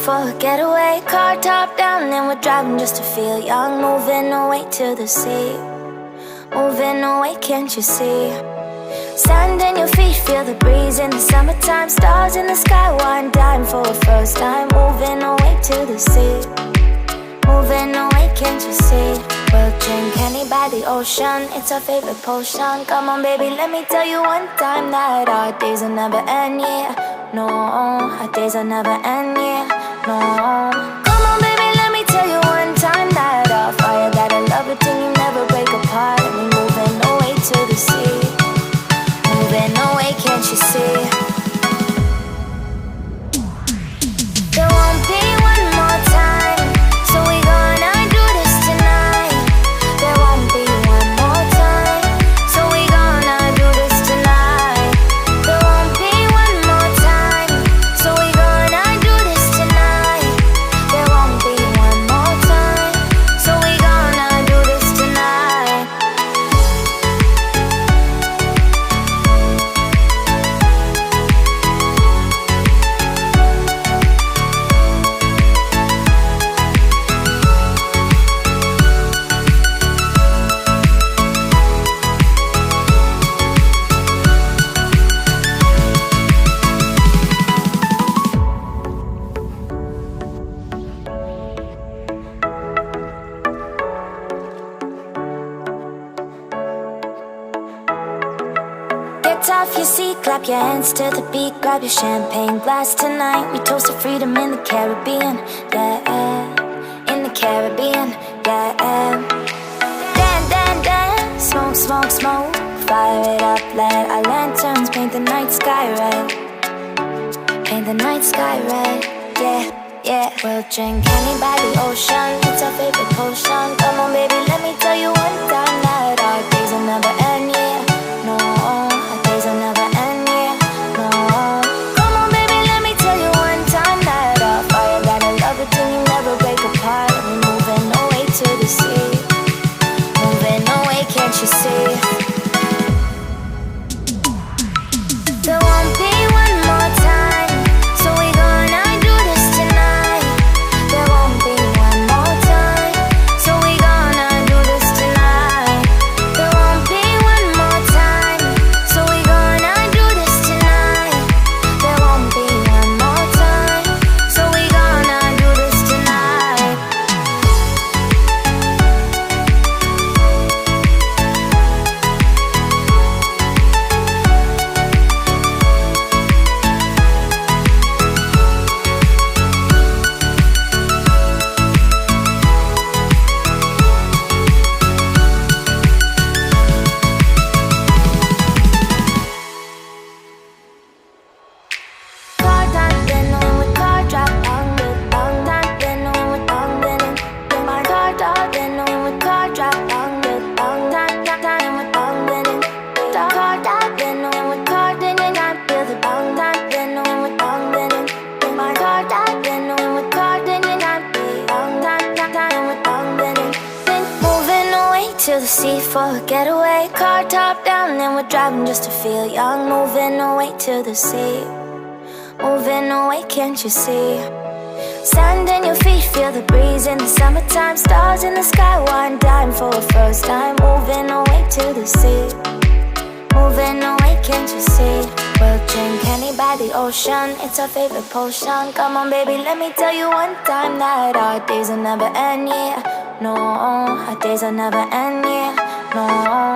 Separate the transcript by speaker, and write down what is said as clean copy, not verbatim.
Speaker 1: for a getaway. Car top down and we're driving just to feel young. Moving away to the sea, moving away, can't you see? Sand in your feet, feel the breeze in the summertime. Stars in the sky, one dime for a first time. Moving away to the sea, moving away, can't you see? We'll drink honey by the ocean, it's our favorite potion. Come on baby, let me tell you one time that our days will never end, yeah. No, our days will never end, yeah. No. Come on baby, let me tell you one time that our fire got a love it till you never break apart. And we moving away to the sea, moving away, can't you see? There won't be one more time, so we gonna do this tonight. There won't be one more time, so we gonna do this tonight. There won't be one more time, so we gonna do this tonight. There won't be one more time, so we gonna do this tonight. Get off your seat, clap your hands to the beat. Grab your champagne glass tonight. We toast to freedom in the Caribbean, yeah. In the Caribbean, yeah. Dan, dan, dan, smoke, smoke, smoke. Fire it up, let our lanterns paint the night sky red. Paint the night sky red, yeah, yeah. We'll drink honey by the ocean, it's our favorite potion. Come on baby, let me tell you one time that our days will never end, yeah. No, our days will never end, yeah. No. Come on baby, let me tell you one time that our fire got a love it till you never break apart. And we moving away to the sea, moving away, can't you see? There won't be one more time, so we gonna do this tonight. There won't be one more time, so we gonna do this tonight. There won't be one more time, so we gonna do this tonight. There won't be one more time, so we gonna do this tonight. Car top, then when we car drop, bang, bang, bang, then when we bang, then my car top, then when we car drop, bang, bang, bang, then we bang, then car top, then when we car, then I feel the bang, then when we bang, then my car top, then when we car, then I feel bang, then we bang, then moving away to the sea for a getaway. Car top down and we're driving just to feel young. Moving away to the sea, moving away, can't you see? Sand in your feet, feel the breeze in the summertime. Stars in the sky, one dime for a first time. Moving away to the sea, moving away, can't you see? We'll drink honey by the ocean, it's our favorite potion. Come on baby, let me tell you one time that our days will never end, yeah. No, our days will never end, yeah. No.